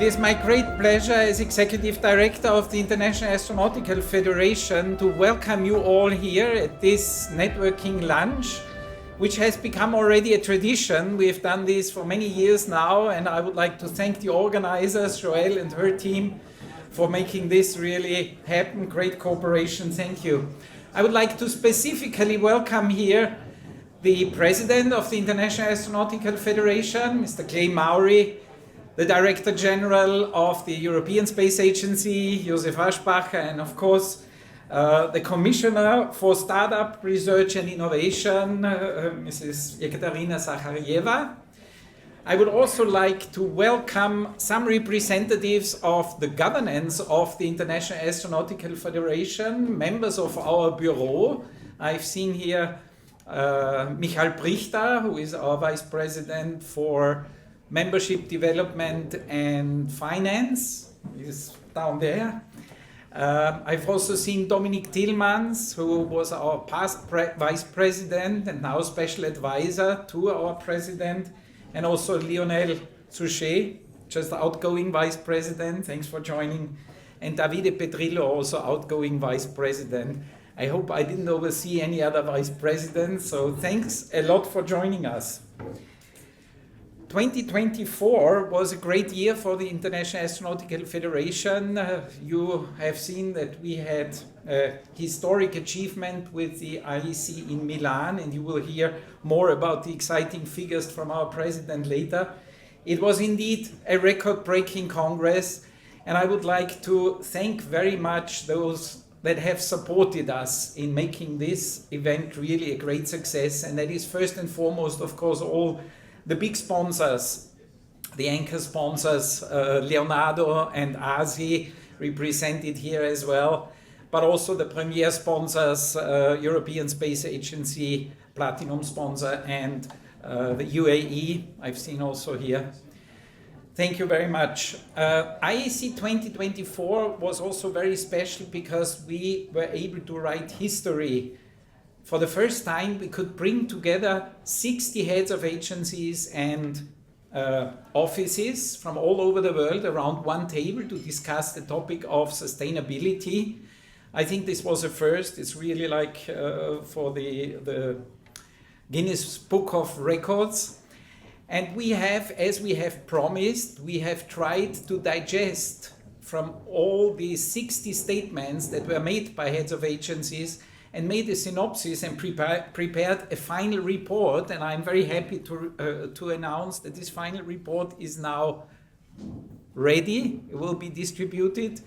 It is my great pleasure as Executive Director of the International Astronautical Federation to welcome you all here at this networking lunch, which has become already a tradition. We've done this for many years now, and I would like to thank the organizers, Joelle and her team, for making this really happen. Great cooperation, thank you. I would like to specifically welcome here the President of the International Astronautical Federation, Mr. Clay Mowry, the Director General of the European Space Agency, Josef Aschbacher, and of course the Commissioner for Startup Research and Innovation, Mrs. Ekaterina Zakharieva. I would also like to welcome some representatives of the governance of the International Astronautical Federation, members of our bureau. I've seen here Michael Prichter, who is our Vice President for Membership Development and Finance. He's down there. I've also seen Dominic Tillmans, who was our past Vice President and now Special Advisor to our President, and also Lionel Souchet, just outgoing Vice President. Thanks for joining. And Davide Petrillo, also outgoing Vice President. I hope I didn't oversee any other Vice Presidents, so thanks a lot for joining us. 2024 was a great year for the International Astronautical Federation. You have seen that we had a historic achievement with the IEC in Milan, and you will hear more about the exciting figures from our president later. It was indeed a record-breaking Congress, and I would like to thank very much those that have supported us in making this event really a great success, and that is first and foremost, of course, all the big sponsors, the anchor sponsors, Leonardo and ASI, represented here as well, but also the premier sponsors, European Space Agency, Platinum sponsor, and the UAE, I've seen also here. Thank you very much. IAC 2024 was also very special because we were able to write history. For the first time, we could bring together 60 heads of agencies and offices from all over the world around one table to discuss the topic of sustainability. I think this was a first. It's really like for the Guinness Book of Records. And we have, as we have promised, we have tried to digest from all these 60 statements that were made by heads of agencies and made a synopsis and prepared a final report. And I'm very happy to announce that this final report is now ready. It will be distributed.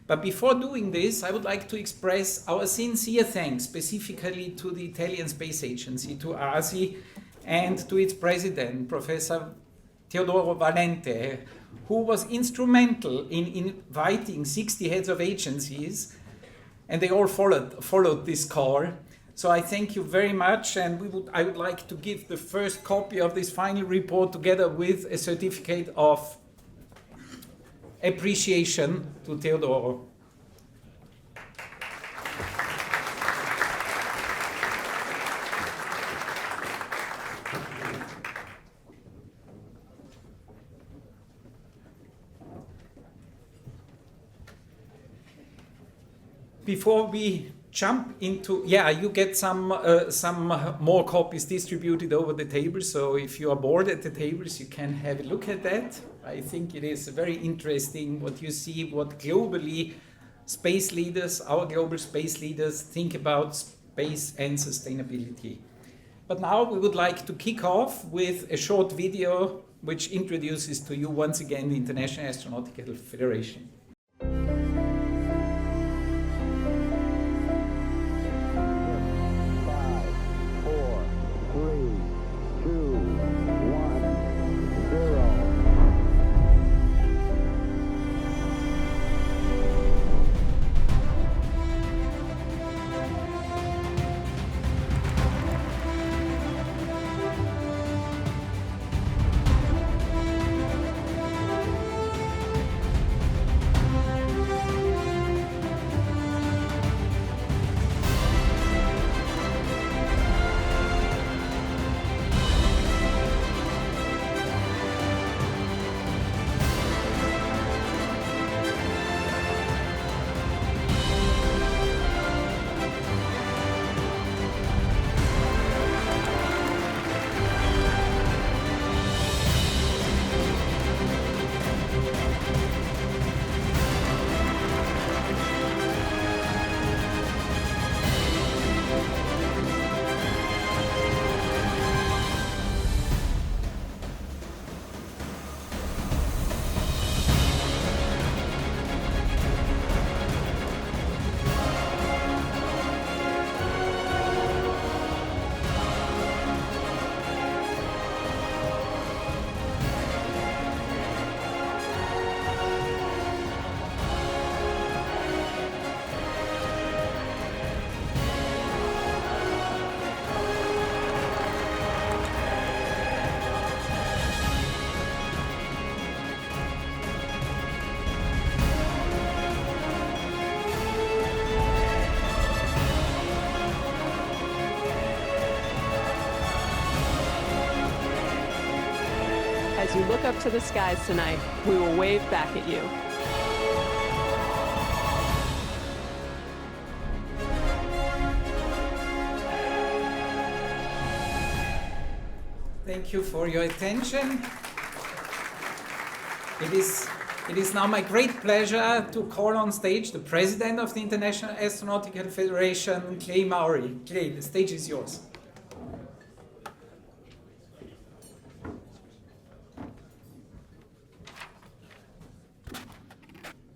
But before doing this, I would like to express our sincere thanks specifically to the Italian Space Agency, to ASI, and to its president, Professor Teodoro Valente, who was instrumental in inviting 60 heads of agencies, and they all followed this call. So I thank you very much, and I would like to give the first copy of this final report together with a certificate of appreciation to Teodoro. Before we jump into, you get some more copies distributed over the table. So if you are bored at the tables, you can have a look at that. I think it is very interesting what you see, what globally space leaders, our global space leaders, think about space and sustainability. But now we would like to kick off with a short video which introduces to you once again the International Astronautical Federation. look up to the skies tonight, we will wave back at you. Thank you for your attention. It is now my great pleasure to call on stage the President of the International Astronautical Federation, Clay Mowry. Clay, the stage is yours.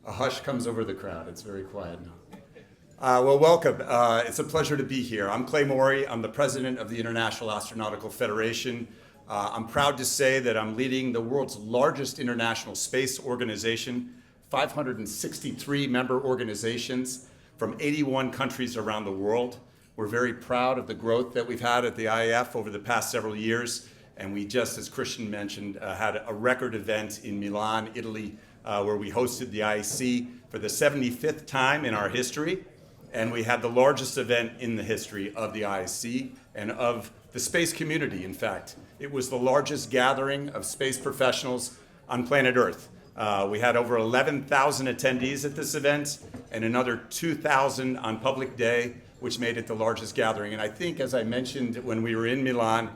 A hush comes over the crowd. It's very quiet now. Well, welcome. It's a pleasure to be here. I'm Clay Mowry. I'm the president of the International Astronautical Federation. I'm proud to say that I'm leading the world's largest international space organization, 563 member organizations from 81 countries around the world. We're very proud of the growth that we've had at the IAF over the past several years. And we just, as Christian mentioned, had a record event in Milan, Italy, where we hosted the IAC for the 75th time in our history. And we had the largest event in the history of the IAC and of the space community, in fact. It was the largest gathering of space professionals on planet Earth. We had over 11,000 attendees at this event and another 2,000 on public day, which made it the largest gathering. And I think, as I mentioned when we were in Milan,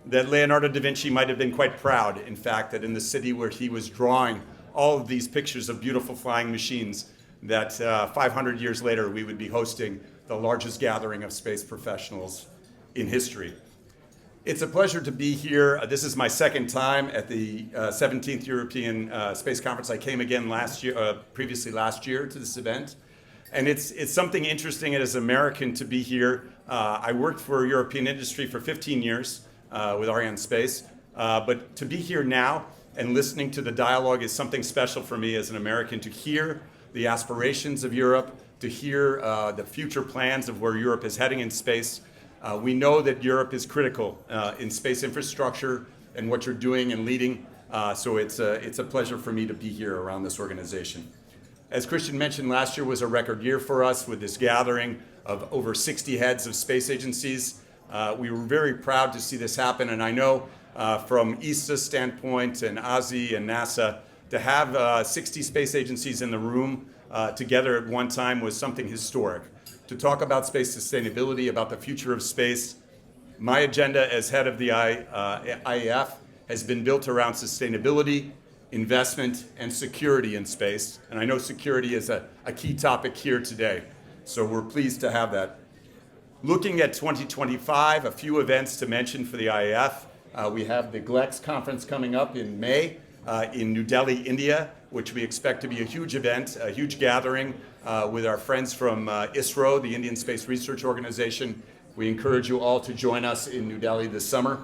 that Leonardo da Vinci might have been quite proud, in fact, that in the city where he was drawing all of these pictures of beautiful flying machines, that 500 years later we would be hosting the largest gathering of space professionals in history. It's a pleasure to be here. This is my second time at the 17th European Space Conference. I came again previously last year to this event. And it's something interesting as an American to be here. I worked for European industry for 15 years with Arianespace. But to be here now and listening to the dialogue is something special for me as an American, to hear the aspirations of Europe, to hear the future plans of where Europe is heading in space. We know that Europe is critical in space infrastructure and what you're doing and leading. So it's a pleasure for me to be here around this organization. As Christian mentioned, last year was a record year for us with this gathering of over 60 heads of space agencies. We were very proud to see this happen, and I know from ESA's standpoint and OSI and NASA, to have 60 space agencies in the room together at one time was something historic. To talk about space sustainability, about the future of space, my agenda as head of the IAF has been built around sustainability, investment, and security in space. And I know security is a key topic here today, so we're pleased to have that. Looking at 2025, a few events to mention for the IAF. We have the GLEX conference coming up in May in New Delhi, India, which we expect to be a huge event, a huge gathering with our friends from ISRO, the Indian Space Research Organization. We encourage you all to join us in New Delhi this summer.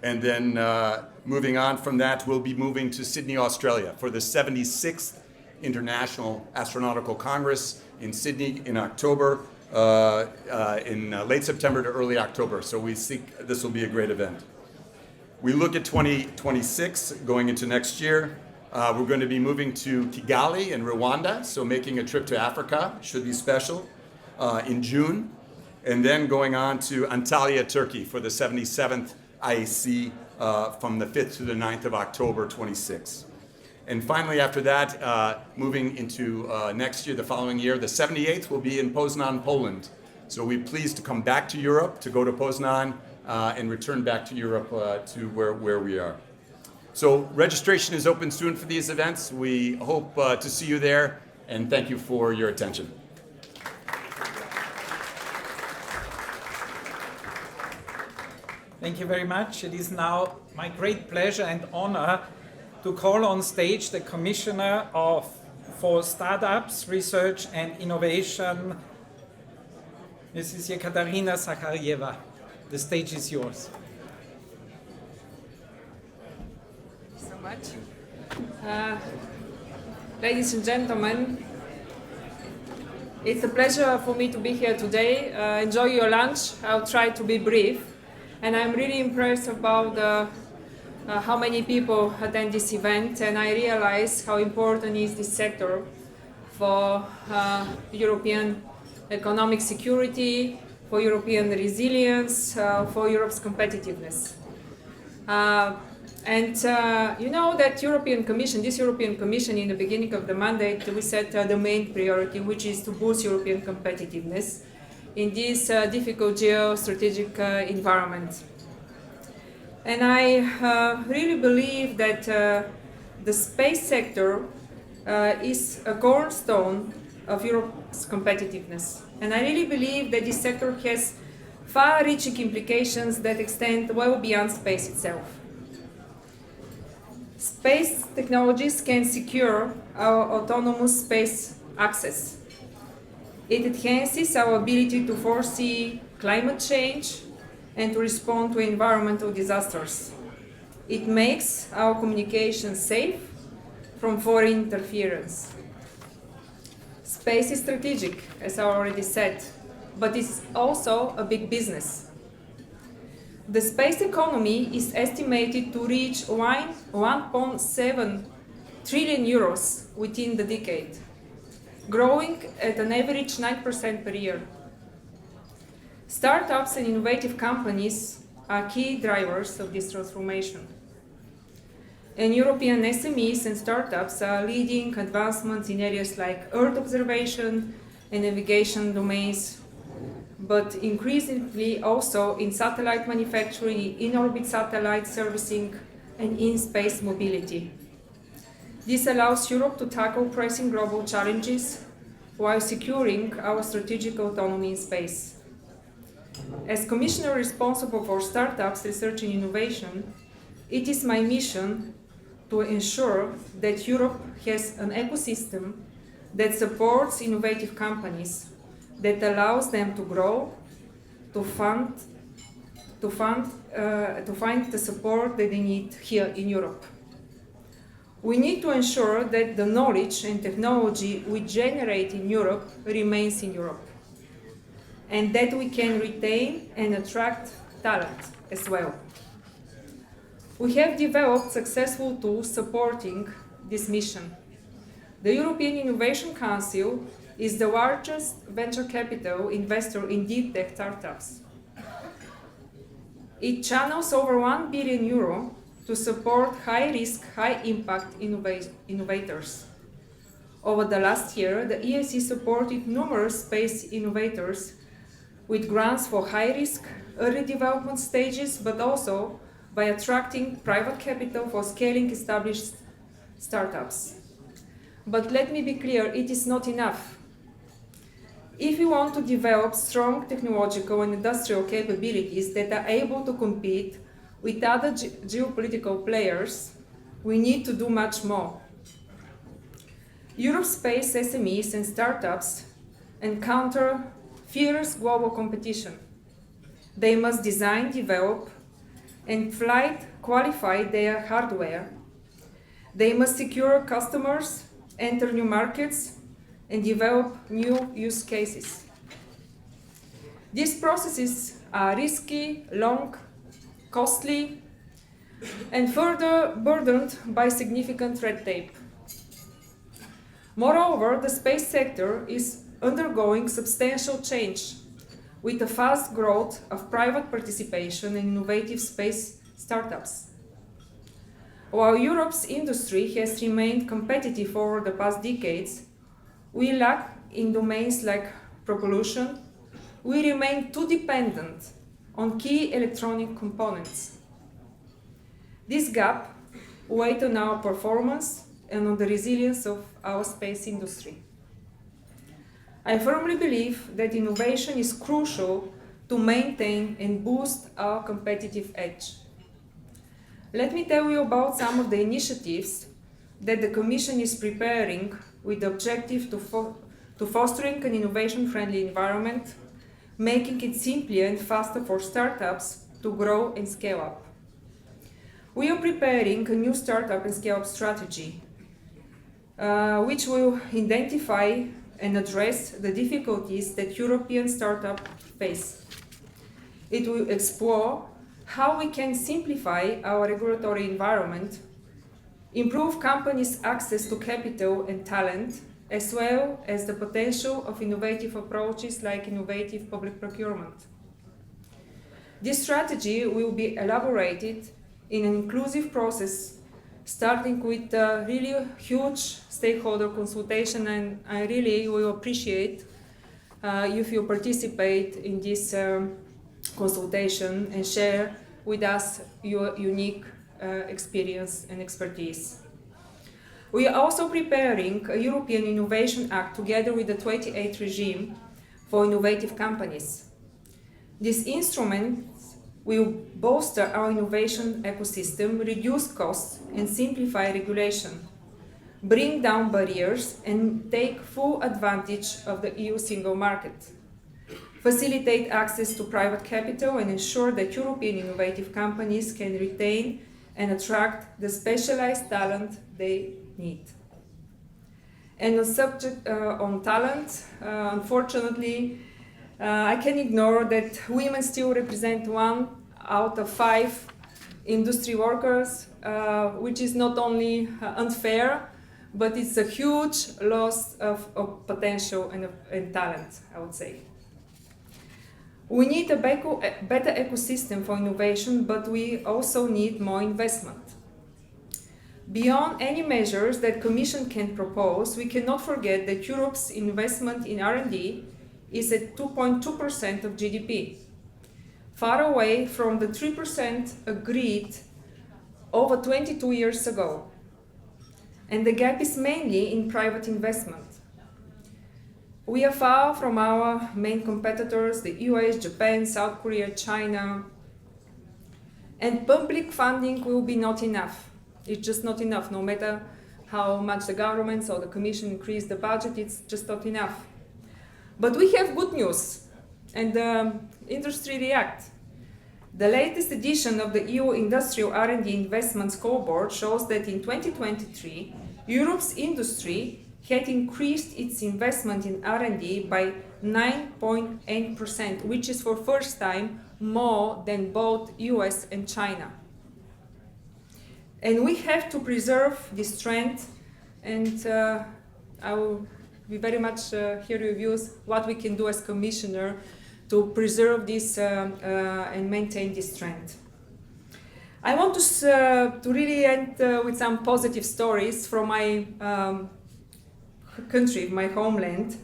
And then moving on from that, we'll be moving to Sydney, Australia for the 76th International Astronautical Congress in Sydney in October, in late September to early October. So we think this will be a great event. We look at 2026, going into next year. We're going to be moving to Kigali in Rwanda, so making a trip to Africa, should be special, in June. And then going on to Antalya, Turkey for the 77th IAC from the 5th to the 9th of October 26. And finally, after that, moving into next year, the following year, the 78th will be in Poznan, Poland. So we're pleased to come back to Europe, to go to Poznan, and return back to Europe to where we are. So registration is open soon for these events. We hope to see you there, and thank you for your attention. Thank you very much. It is now my great pleasure and honor to call on stage the Commissioner for Startups, Research and Innovation, Mrs. Ekaterina Zakharieva. The stage is yours. Thank you so much. Ladies and gentlemen, it's a pleasure for me to be here today. Enjoy your lunch. I'll try to be brief. And I'm really impressed about how many people attend this event, and I realize how important is this sector for European economic security, for European resilience, for Europe's competitiveness. And you know that this European Commission, in the beginning of the mandate, we set the main priority, which is to boost European competitiveness in this difficult geostrategic environment. And I really believe that the space sector is a cornerstone of Europe's competitiveness. And I really believe that this sector has far-reaching implications that extend well beyond space itself. Space technologies can secure our autonomous space access. It enhances our ability to foresee climate change and to respond to environmental disasters. It makes our communications safe from foreign interference. Space is strategic, as I already said, but it's also a big business. The space economy is estimated to reach 1.7 trillion euros within the decade, growing at an average 9% per year. Startups and innovative companies are key drivers of this transformation. And European SMEs and startups are leading advancements in areas like Earth observation and navigation domains, but increasingly also in satellite manufacturing, in-orbit satellite servicing, and in-space mobility. This allows Europe to tackle pressing global challenges while securing our strategic autonomy in space. As Commissioner responsible for startups, research and innovation, it is my mission to ensure that Europe has an ecosystem that supports innovative companies, that allows them to grow, to find the support that they need here in Europe. We need to ensure that the knowledge and technology we generate in Europe remains in Europe, and that we can retain and attract talent as well. We have developed successful tools supporting this mission. The European Innovation Council is the largest venture capital investor in deep tech startups. It channels over 1 billion euro to support high-risk, high-impact innovators. Over the last year, the EIC supported numerous space innovators with grants for high-risk, early development stages, but also by attracting private capital for scaling established startups. But let me be clear, it is not enough. If we want to develop strong technological and industrial capabilities that are able to compete with other geopolitical players, we need to do much more. Europe's space SMEs and startups encounter fierce global competition. They must design, develop, and flight qualify their hardware. They must secure customers, enter new markets, and develop new use cases. These processes are risky, long, costly, and further burdened by significant red tape. Moreover, the space sector is undergoing substantial change with the fast growth of private participation in innovative space startups. While Europe's industry has remained competitive over the past decades, we lack in domains like propulsion. We remain too dependent on key electronic components. This gap weighs on our performance and on the resilience of our space industry. I firmly believe that innovation is crucial to maintain and boost our competitive edge. Let me tell you about some of the initiatives that the Commission is preparing with the objective to fostering an innovation-friendly environment, making it simpler and faster for startups to grow and scale up. We are preparing a new startup and scale-up strategy, which will identify and address the difficulties that European startups face. It will explore how we can simplify our regulatory environment, improve companies' access to capital and talent, as well as the potential of innovative approaches like innovative public procurement. This strategy will be elaborated in an inclusive process, starting with really huge stakeholder consultation, and I really will appreciate if you participate in this consultation and share with us your unique experience and expertise. We are also preparing a European Innovation Act together with the 28 regime for innovative companies. This instrument will bolster our innovation ecosystem, reduce costs and simplify regulation, bring down barriers and take full advantage of the EU single market, facilitate access to private capital and ensure that European innovative companies can retain and attract the specialized talent they need. And the subject on talent, unfortunately, I can ignore that women still represent 1 out of 5 industry workers, which is not only unfair, but it's a huge loss of potential and talent, I would say. We need a better ecosystem for innovation, but we also need more investment. Beyond any measures that the Commission can propose, we cannot forget that Europe's investment in R&D is at 2.2% of GDP, far away from the 3% agreed over 22 years ago. And the gap is mainly in private investment. We are far from our main competitors, the US, Japan, South Korea, China. And public funding will be not enough. It's just not enough. No matter how much the governments or the Commission increase the budget, it's just not enough. But we have good news, and the industry react. The latest edition of the EU Industrial R&D Investment Scoreboard shows that in 2023, Europe's industry had increased its investment in R&D by 9.8%, which is for the first time more than both US and China. And we have to preserve this trend, and I will be very much hear your views what we can do as Commissioner to preserve this and maintain this trend. I want to really end with some positive stories from my country, my homeland,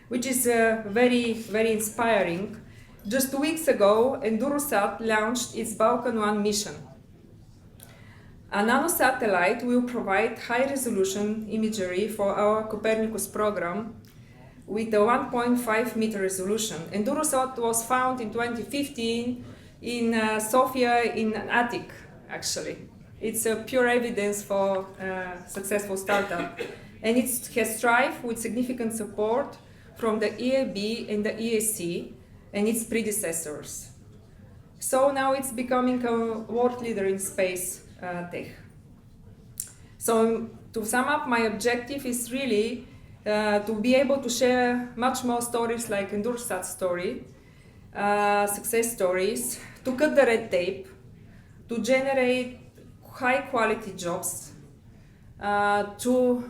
which is very, very inspiring. Just 2 weeks ago, Endurosat launched its Balkan 1 mission. A nanosatellite will provide high-resolution imagery for our Copernicus program with a 1.5 meter resolution. Endurosat was found in 2015 in Sofia in an attic, actually. It's a pure evidence for a successful startup. And it has thrived with significant support from the EIB and the EAC and its predecessors. So now it's becoming a world leader in space tech. So to sum up, my objective is really to be able to share much more stories like Endurosat's story, success stories, to cut the red tape, to generate high quality jobs, to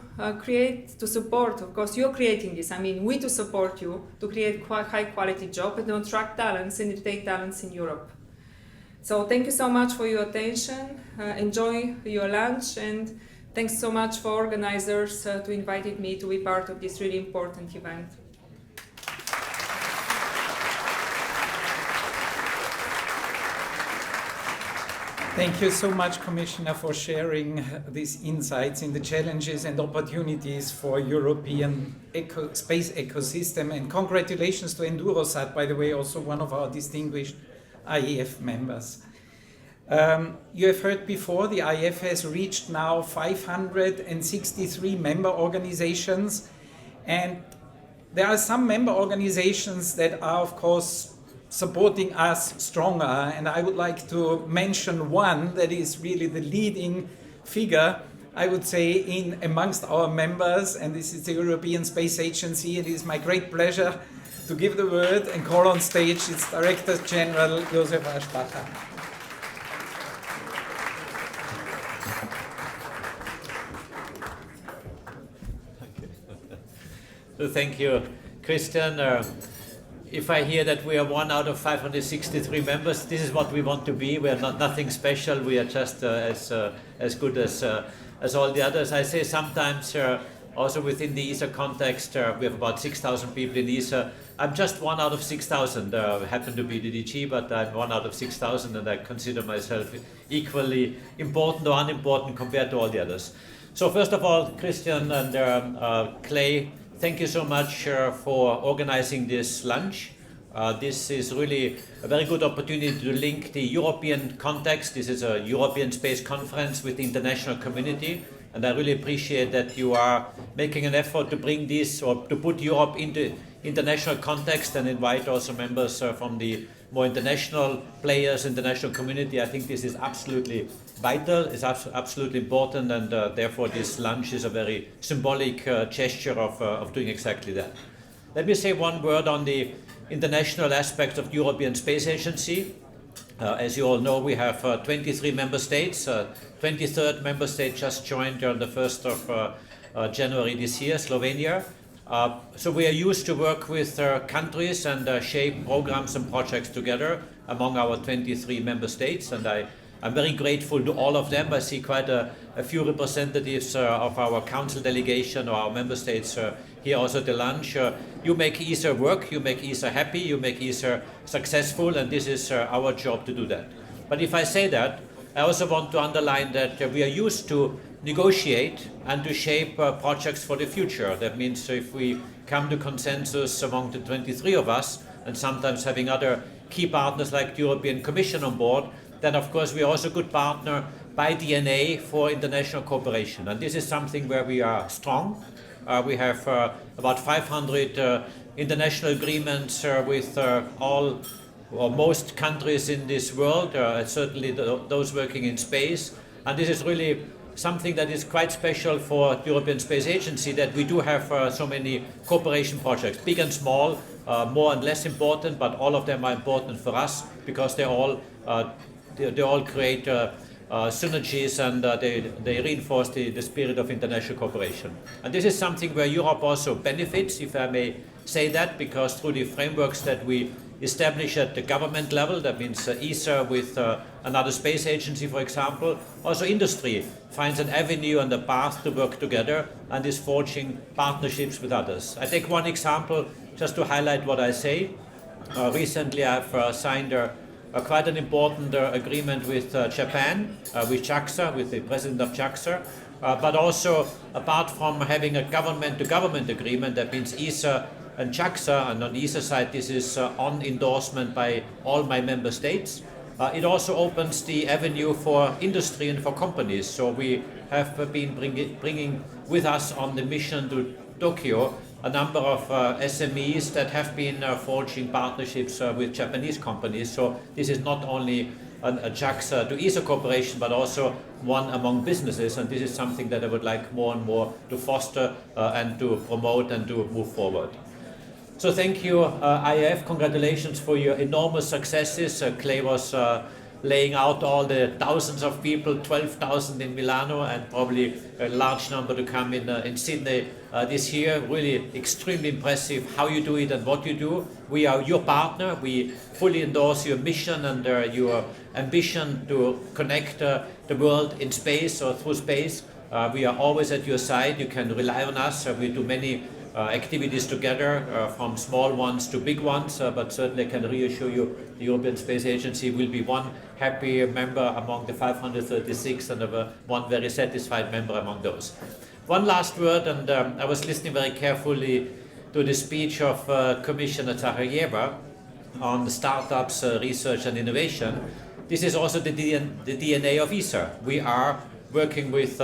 support, of course you're creating this, I mean we to support you, to create high quality jobs and to attract talents and retain talents in Europe. So thank you so much for your attention, enjoy your lunch, and thanks so much for organizers to inviting me to be part of this really important event. Thank you so much, Commissioner, for sharing these insights in the challenges and opportunities for European space ecosystem. And congratulations to Endurosat, by the way, also one of our distinguished IAF members. You have heard before, the IAF has reached now 563 member organizations, and there are some member organizations that are, of course, supporting us stronger, and I would like to mention one that is really the leading figure, I would say, in amongst our members, and this is the European Space Agency. It is my great pleasure to give the word and call on stage its Director General, Josef Aschbacher. So thank you, Christian. if I hear that we are 1 out of 563 members, this is what we want to be. We are nothing special. We are just as good as all the others. I say sometimes also within the ESA context, we have about 6,000 people in ESA. I'm just 1 out of 6,000. I happen to be the DG, but I'm 1 out of 6,000, and I consider myself equally important or unimportant compared to all the others. So first of all, Christian and Clay, thank you so much for organizing this lunch. This is really a very good opportunity to link the European context. This is a European Space Conference with the international community, and I really appreciate that you are making an effort to bring this, or to put Europe into international context and invite also members from the more international players, international community. I think this is absolutely vital, it's absolutely important, and therefore this lunch is a very symbolic gesture of doing exactly that. Let me say one word on the international aspects of the European Space Agency. As you all know, we have 23 member states. 23rd member state just joined on the 1st of January this year, Slovenia. So we are used to work with countries and shape programs and projects together among our 23 member states, and I'm very grateful to all of them. I see quite a few representatives of our council delegation or our member states here also at the lunch. You make ESA work, you make ESA happy, you make ESA successful, and this is our job to do that. But if I say that, I also want to underline that we are used to negotiate and to shape projects for the future. That means if we come to consensus among the 23 of us, and sometimes having other key partners like the European Commission on board, then of course we are also a good partner by DNA for international cooperation. And this is something where we are strong. We have about 500 international agreements with all or most countries in this world, certainly those working in space. And this is really something that is quite special for the European Space Agency, that we do have so many cooperation projects, big and small, more and less important, but all of them are important for us because they all create synergies, and they reinforce the spirit of international cooperation. And this is something where Europe also benefits, if I may say that, because through the frameworks that we establish at the government level, that means ESA with another space agency, for example, also industry finds an avenue and a path to work together and is forging partnerships with others. I take one example just to highlight what I say. Recently I've signed quite an important agreement with Japan, with JAXA, with the president of JAXA, but also apart from having a government-to-government agreement, that means ESA and JAXA, and on the ESA side this is on endorsement by all my member states. It also opens the avenue for industry and for companies. So we have been bringing with us on the mission to Tokyo a number of SMEs that have been forging partnerships with Japanese companies. So this is not only a JAXA to ESA cooperation, but also one among businesses. And this is something that I would like more and more to foster and to promote and to move forward. So thank you, IAF. Congratulations for your enormous successes. Clay was laying out all the thousands of people, 12,000 in Milano, and probably a large number to come in Sydney this year. Really extremely impressive how you do it and what you do. We are your partner. We fully endorse your mission and your ambition to connect the world in space or through space. We are always at your side. You can rely on us. We do many activities together, from small ones to big ones, but certainly I can reassure you the European Space Agency will be one happy member among the 536 and one very satisfied member among those. One last word, and I was listening very carefully to the speech of Commissioner Zaharyeva on the startups, research and innovation. This is also the DNA of ESA. We are working with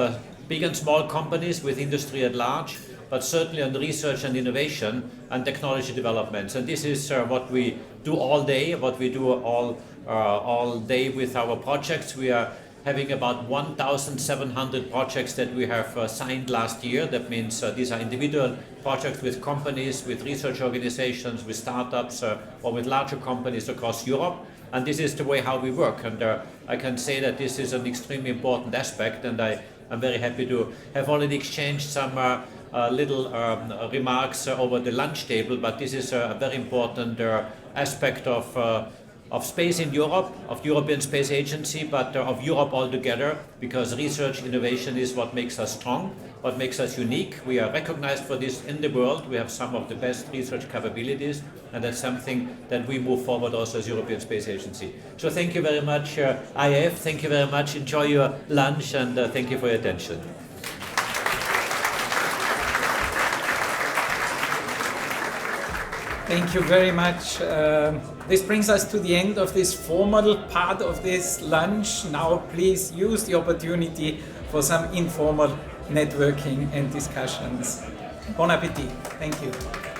big and small companies, with industry at large, but certainly on research and innovation and technology developments. And this is what we do all day, what we do all day with our projects. We are having about 1,700 projects that we have signed last year. That means these are individual projects with companies, with research organizations, with startups, or with larger companies across Europe. And this is the way how we work. And I can say that this is an extremely important aspect, and I'm very happy to have already exchanged some little remarks over the lunch table, but this is a very important aspect of space in Europe, of European Space Agency, but of Europe altogether, because research innovation is what makes us strong, what makes us unique. We are recognized for this in the world. We have some of the best research capabilities, and that's something that we move forward also as European Space Agency. So thank you very much, IAF. Thank you very much. Enjoy your lunch, and thank you for your attention. Thank you very much. This brings us to the end of this formal part of this lunch. Now please use the opportunity for some informal networking and discussions. Bon appetit. Thank you.